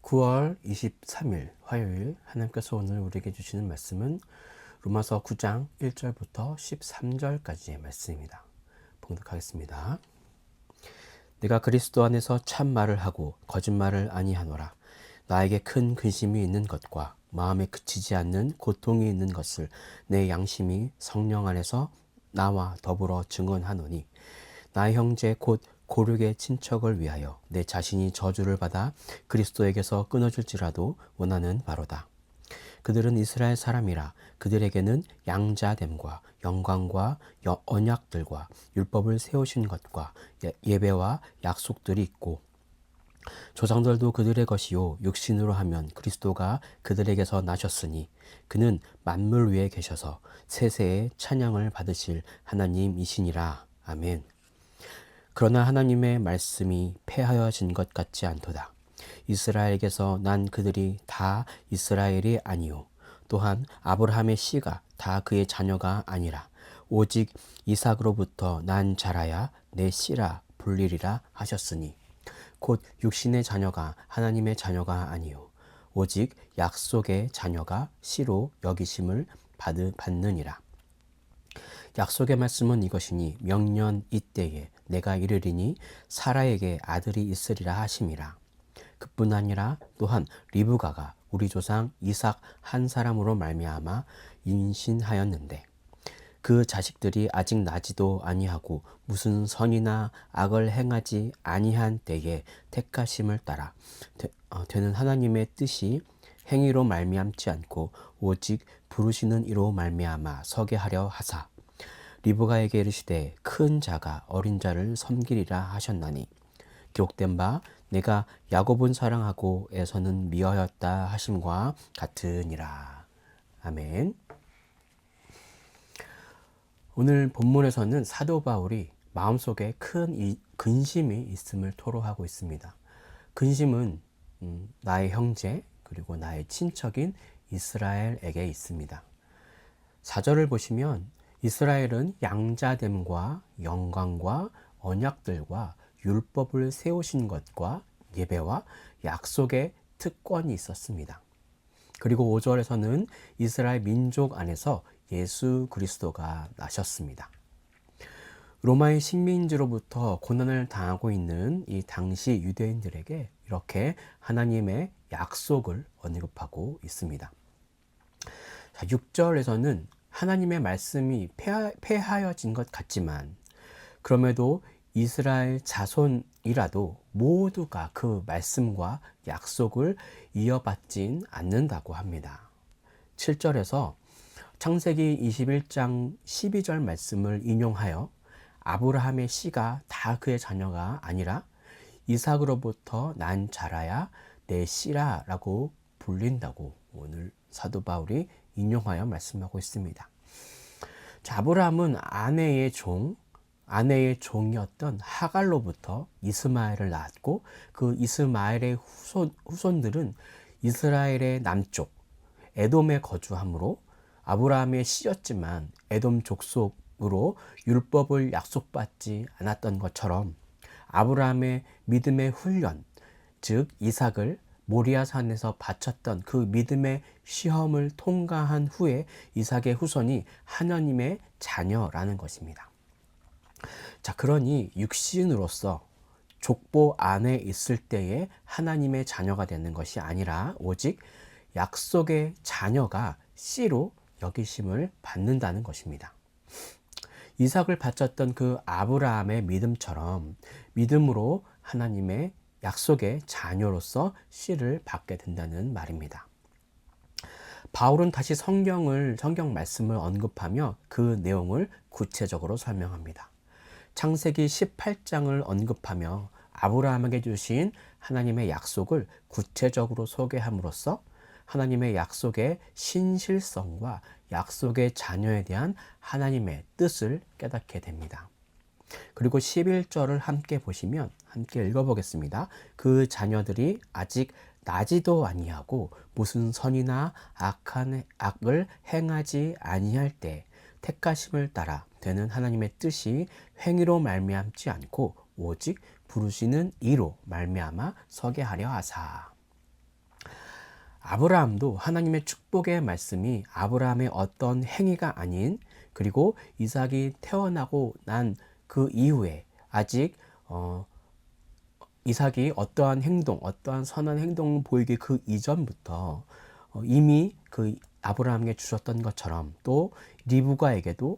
9월 23일 화요일 하나님께서 오늘 우리에게 주시는 말씀은 로마서 9장 1절부터 13절까지의 말씀입니다. 봉독하겠습니다. 내가 그리스도 안에서 참말을 하고 거짓말을 아니하노라. 나에게 큰 근심이 있는 것과 마음에 그치지 않는 고통이 있는 것을 내 양심이 성령 안에서 나와 더불어 증언하노니 나의 형제 곧 고륙의 친척을 위하여 내 자신이 저주를 받아 그리스도에게서 끊어질지라도 원하는 바로다. 그들은 이스라엘 사람이라 그들에게는 양자됨과 영광과 언약들과 율법을 세우신 것과 예배와 약속들이 있고 조상들도 그들의 것이요 육신으로 하면 그리스도가 그들에게서 나셨으니 그는 만물 위에 계셔서 세세의 찬양을 받으실 하나님이시니라. 아멘. 그러나 하나님의 말씀이 폐하여진 것 같지 않도다. 이스라엘에게서 난 그들이 다 이스라엘이 아니요 또한 아브라함의 씨가 다 그의 자녀가 아니라 오직 이삭으로부터 난 자라야 내 씨라 불리리라 하셨으니 곧 육신의 자녀가 하나님의 자녀가 아니요 오직 약속의 자녀가 씨로 여기심을 받느니라. 약속의 말씀은 이것이니 명년 이때에 내가 이르리니 사라에게 아들이 있으리라 하심이라. 그뿐 아니라 또한 리브가가 우리 조상 이삭 한 사람으로 말미암아 임신하였는데 그 자식들이 아직 나지도 아니하고 무슨 선이나 악을 행하지 아니한 때에 택하심을 따라 되는 하나님의 뜻이 행위로 말미암지 않고 오직 부르시는 이로 말미암아 서게 하려 하사 리브가에게 이르시되 큰 자가 어린 자를 섬기리라 하셨나니 기록된 바 내가 야곱은 사랑하고 에서는 미워하였다 하심과 같으니라. 아멘. 오늘 본문에서는 사도 바울이 마음속에 큰 근심이 있음을 토로하고 있습니다. 근심은 나의 형제 그리고 나의 친척인 이스라엘에게 있습니다. 4절을 보시면 이스라엘은 양자됨과 영광과 언약들과 율법을 세우신 것과 예배와 약속의 특권이 있었습니다. 그리고 5절에서는 이스라엘 민족 안에서 예수 그리스도가 나셨습니다. 로마의 식민지로부터 고난을 당하고 있는 이 당시 유대인들에게 이렇게 하나님의 약속을 언급하고 있습니다. 6절에서는 하나님의 말씀이 폐하여진 것 같지만 그럼에도 이스라엘 자손이라도 모두가 그 말씀과 약속을 이어받진 않는다고 합니다. 7절에서 창세기 21장 12절 말씀을 인용하여 아브라함의 씨가 다 그의 자녀가 아니라 이삭으로부터 난 자라야 내 씨라 라고 불린다고 오늘 사도 바울이 인용하여 말씀하고 있습니다. 자, 아브라함은 아내의 종이었던 하갈로부터 이스마엘을 낳았고 그 이스마엘의 후손들은 이스라엘의 남쪽 에돔에 거주하므로 아브라함의 씨였지만 에돔 족속으로 율법을 약속받지 않았던 것처럼 아브라함의 믿음의 훈련, 즉 이삭을 모리아산에서 바쳤던 그 믿음의 시험을 통과한 후에 이삭의 후손이 하나님의 자녀라는 것입니다. 자, 그러니 육신으로서 족보 안에 있을 때에 하나님의 자녀가 되는 것이 아니라 오직 약속의 자녀가 씨로 여기심을 받는다는 것입니다. 이삭을 바쳤던 그 아브라함의 믿음처럼 믿음으로 하나님의 약속의 자녀로서 씨를 받게 된다는 말입니다. 바울은 다시 성경 말씀을 언급하며 그 내용을 구체적으로 설명합니다. 창세기 18장을 언급하며 아브라함에게 주신 하나님의 약속을 구체적으로 소개함으로써 하나님의 약속의 신실성과 약속의 자녀에 대한 하나님의 뜻을 깨닫게 됩니다. 그리고 11절을 함께 보시면 함께 읽어보겠습니다. 그 자녀들이 아직 나지도 아니하고 무슨 선이나 악을 행하지 아니할 때 택하심을 따라 되는 하나님의 뜻이 행위로 말미암지 않고 오직 부르시는 이로 말미암아 서게 하려 하사. 아브라함도 하나님의 축복의 말씀이 아브라함의 어떤 행위가 아닌, 그리고 이삭이 태어나고 난 그 이후에 아직 이삭이 어떠한 행동, 어떠한 선한 행동을 보이기 그 이전부터 이미 그 아브라함에게 주셨던 것처럼, 또 리브가에게도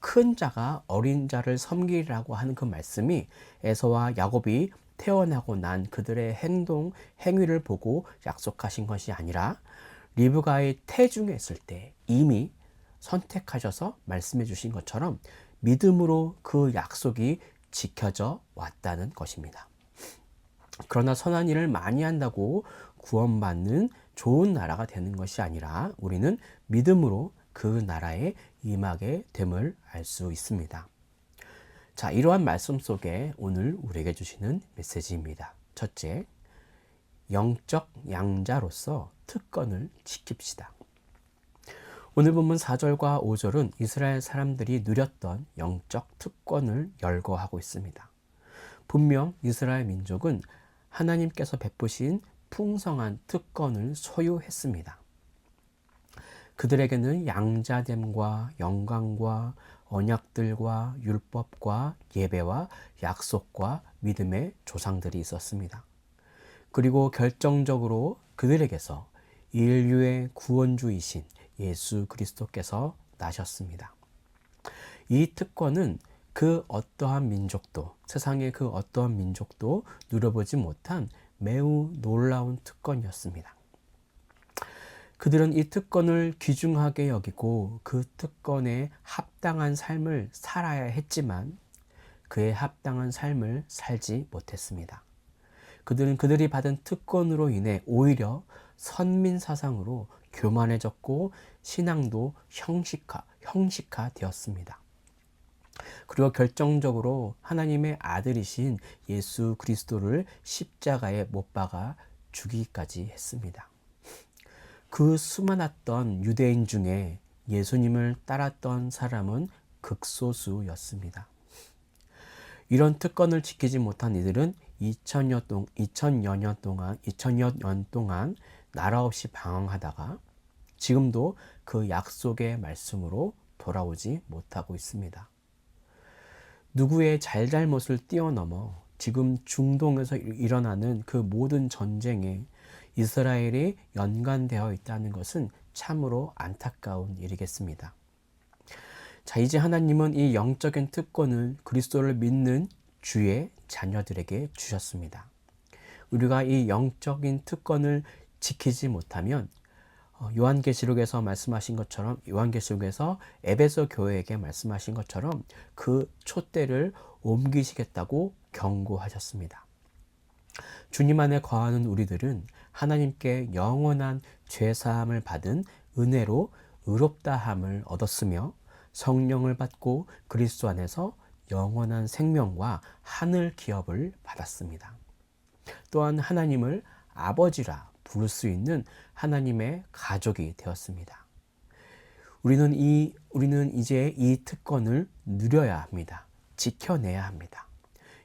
큰 자가 어린 자를 섬기라고 하는 그 말씀이 에서와 야곱이 태어나고 난 그들의 행동, 행위를 보고 약속하신 것이 아니라 리브가의 태중에 있을 때 이미 선택하셔서 말씀해 주신 것처럼 믿음으로 그 약속이 지켜져 왔다는 것입니다. 그러나 선한 일을 많이 한다고 구원받는 좋은 나라가 되는 것이 아니라 우리는 믿음으로 그 나라에 임하게 됨을 알 수 있습니다. 자, 이러한 말씀 속에 오늘 우리에게 주시는 메시지입니다. 첫째, 영적 양자로서 특권을 지킵시다. 오늘 본문 4절과 5절은 이스라엘 사람들이 누렸던 영적 특권을 열거하고 있습니다. 분명 이스라엘 민족은 하나님께서 베푸신 풍성한 특권을 소유했습니다. 그들에게는 양자됨과 영광과 언약들과 율법과 예배와 약속과 믿음의 조상들이 있었습니다. 그리고 결정적으로 그들에게서 인류의 구원주이신 예수 그리스도께서 나셨습니다. 이 특권은 그 어떠한 민족도, 세상의 그 어떠한 민족도 누려보지 못한 매우 놀라운 특권이었습니다. 그들은 이 특권을 귀중하게 여기고 그 특권에 합당한 삶을 살아야 했지만 그에 합당한 삶을 살지 못했습니다. 그들은 그들이 받은 특권으로 인해 오히려 선민 사상으로 교만해졌고 신앙도 형식화되었습니다. 그리고 결정적으로 하나님의 아들이신 예수 그리스도를 십자가에 못 박아 죽이기까지 했습니다. 그 수많았던 유대인 중에 예수님을 따랐던 사람은 극소수였습니다. 이런 특권을 지키지 못한 이들은 2000여 년 동안 나라 없이 방황하다가 지금도 그 약속의 말씀으로 돌아오지 못하고 있습니다. 누구의 잘잘못을 뛰어넘어 지금 중동에서 일어나는 그 모든 전쟁에 이스라엘이 연관되어 있다는 것은 참으로 안타까운 일이겠습니다. 자, 이제 하나님은 이 영적인 특권을 그리스도를 믿는 주의 자녀들에게 주셨습니다. 우리가 이 영적인 특권을 지키지 못하면 요한계시록에서 말씀하신 것처럼, 요한계시록에서 에베소 교회에게 말씀하신 것처럼 그 촛대를 옮기시겠다고 경고하셨습니다. 주님 안에 거하는 우리들은 하나님께 영원한 죄사함을 받은 은혜로 의롭다함을 얻었으며 성령을 받고 그리스도 안에서 영원한 생명과 하늘 기업을 받았습니다. 또한 하나님을 아버지라 부를 수 있는 하나님의 가족이 되었습니다. 우리는 이제 이 특권을 누려야 합니다. 지켜내야 합니다.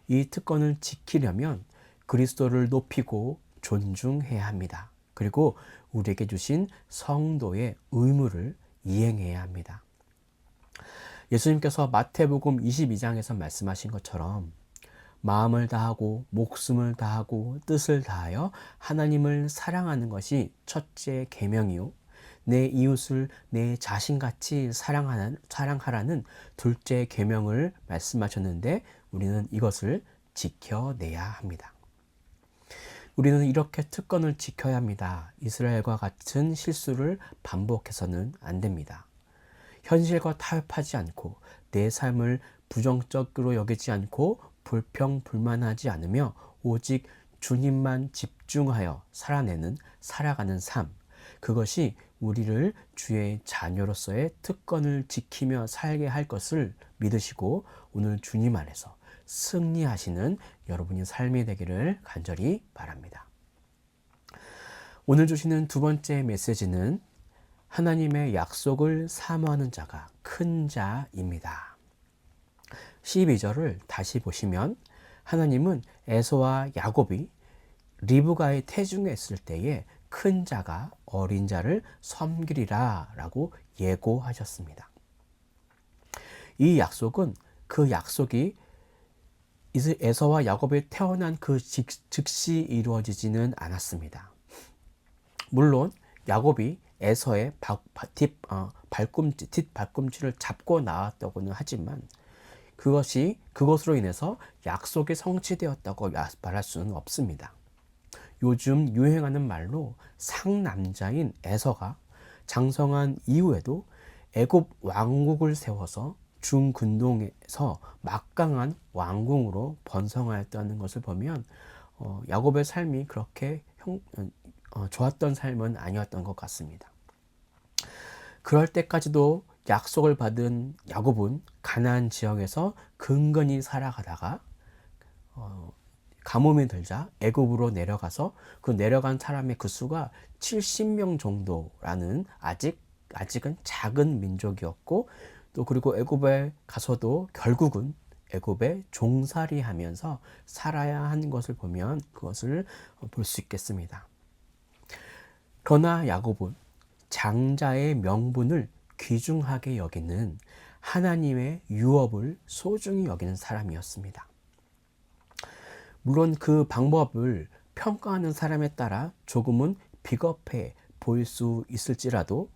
이 특권을 지키려면 그리스도를 높이고 존중해야 합니다. 그리고 우리에게 주신 성도의 의무를 이행해야 합니다. 예수님께서 마태복음 22장에서 말씀하신 것처럼 마음을 다하고 목숨을 다하고 뜻을 다하여 하나님을 사랑하는 것이 첫째 계명이요, 내 이웃을 내 자신같이 사랑하라는 둘째 계명을 말씀하셨는데 우리는 이것을 지켜내야 합니다. 우리는 이렇게 특권을 지켜야 합니다. 이스라엘과 같은 실수를 반복해서는 안 됩니다. 현실과 타협하지 않고 내 삶을 부정적으로 여기지 않고 불평불만하지 않으며 오직 주님만 집중하여 살아가는 삶, 그것이 우리를 주의 자녀로서의 특권을 지키며 살게 할 것을 믿으시고 오늘 주님 안에서 승리하시는 여러분의 삶이 되기를 간절히 바랍니다. 오늘 주시는 두 번째 메시지는 하나님의 약속을 사모하는 자가 큰 자입니다. 12절을 다시 보시면 하나님은 에서와 야곱이 리브가의 태중에 있을 때에 큰 자가 어린 자를 섬기리라 라고 예고하셨습니다. 이 약속은 그 약속이 에서와 야곱이 태어난 그 즉시 이루어지지는 않았습니다. 물론 야곱이 에서의 뒷발꿈치를 잡고 나왔다고는 하지만 그것으로 인해서 약속이 성취되었다고 말할 수는 없습니다. 요즘 유행하는 말로 상남자인 에서가 장성한 이후에도 애굽 왕국을 세워서 중근동에서 막강한 왕궁으로 번성하였다는 것을 보면 야곱의 삶이 그렇게 좋았던 삶은 아니었던 것 같습니다. 그럴 때까지도 약속을 받은 야곱은 가나안 지역에서 근근히 살아가다가 가뭄이 들자 애굽으로 내려가서 그 내려간 사람의 그 수가 70명 정도라는 아직은 작은 민족이었고, 또 그리고 애굽에 가서도 결국은 애굽에 종살이하면서 살아야 한 것을 보면 그것을 볼 수 있겠습니다. 그러나 야곱은 장자의 명분을 귀중하게 여기는 하나님의 유업을 소중히 여기는 사람이었습니다. 물론 그 방법을 평가하는 사람에 따라 조금은 비겁해 보일 수 있을지라도,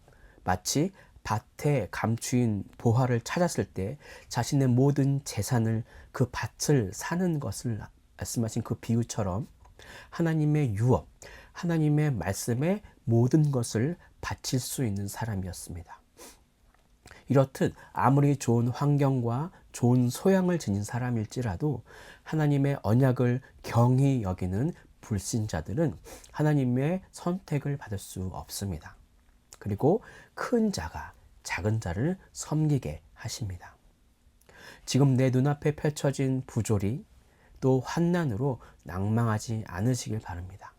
마치 밭에 감추인 보화를 찾았을 때 자신의 모든 재산을 그 밭을 사는 것을 말씀하신 그 비유처럼 하나님의 유업, 하나님의 말씀에 모든 것을 바칠 수 있는 사람이었습니다. 이렇듯 아무리 좋은 환경과 좋은 소양을 지닌 사람일지라도 하나님의 언약을 경히 여기는 불신자들은 하나님의 선택을 받을 수 없습니다. 그리고 큰 자가 작은 자를 섬기게 하십니다. 지금 내 눈앞에 펼쳐진 부조리 또 환난으로 낭망하지 않으시길 바랍니다.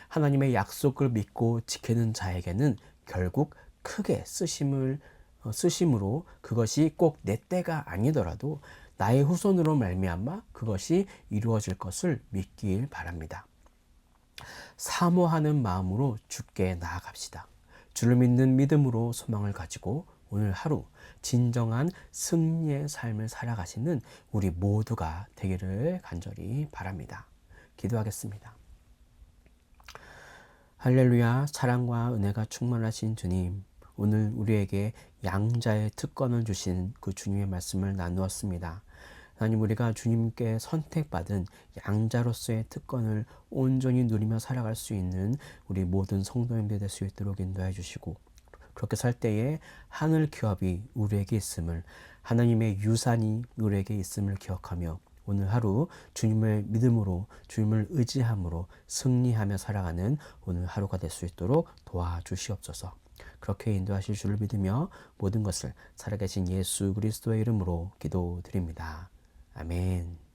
하나님의 약속을 믿고 지키는 자에게는 결국 크게 쓰심으로 그것이 꼭 내 때가 아니더라도 나의 후손으로 말미암아 그것이 이루어질 것을 믿길 바랍니다. 사모하는 마음으로 주께 나아갑시다. 주를 믿는 믿음으로 소망을 가지고 오늘 하루 진정한 승리의 삶을 살아가시는 우리 모두가 되기를 간절히 바랍니다. 기도하겠습니다. 할렐루야. 사랑과 은혜가 충만하신 주님, 오늘 우리에게 양자의 특권을 주신 그 주님의 말씀을 나누었습니다. 하나님, 우리가 주님께 선택받은 양자로서의 특권을 온전히 누리며 살아갈 수 있는 우리 모든 성도님들 될 수 있도록 인도해 주시고, 그렇게 살 때에 하늘 기업이 우리에게 있음을, 하나님의 유산이 우리에게 있음을 기억하며 오늘 하루 주님을 믿음으로, 주님을 의지함으로 승리하며 살아가는 오늘 하루가 될 수 있도록 도와주시옵소서. 그렇게 인도하실 줄을 믿으며 모든 것을 살아계신 예수 그리스도의 이름으로 기도드립니다. 아멘.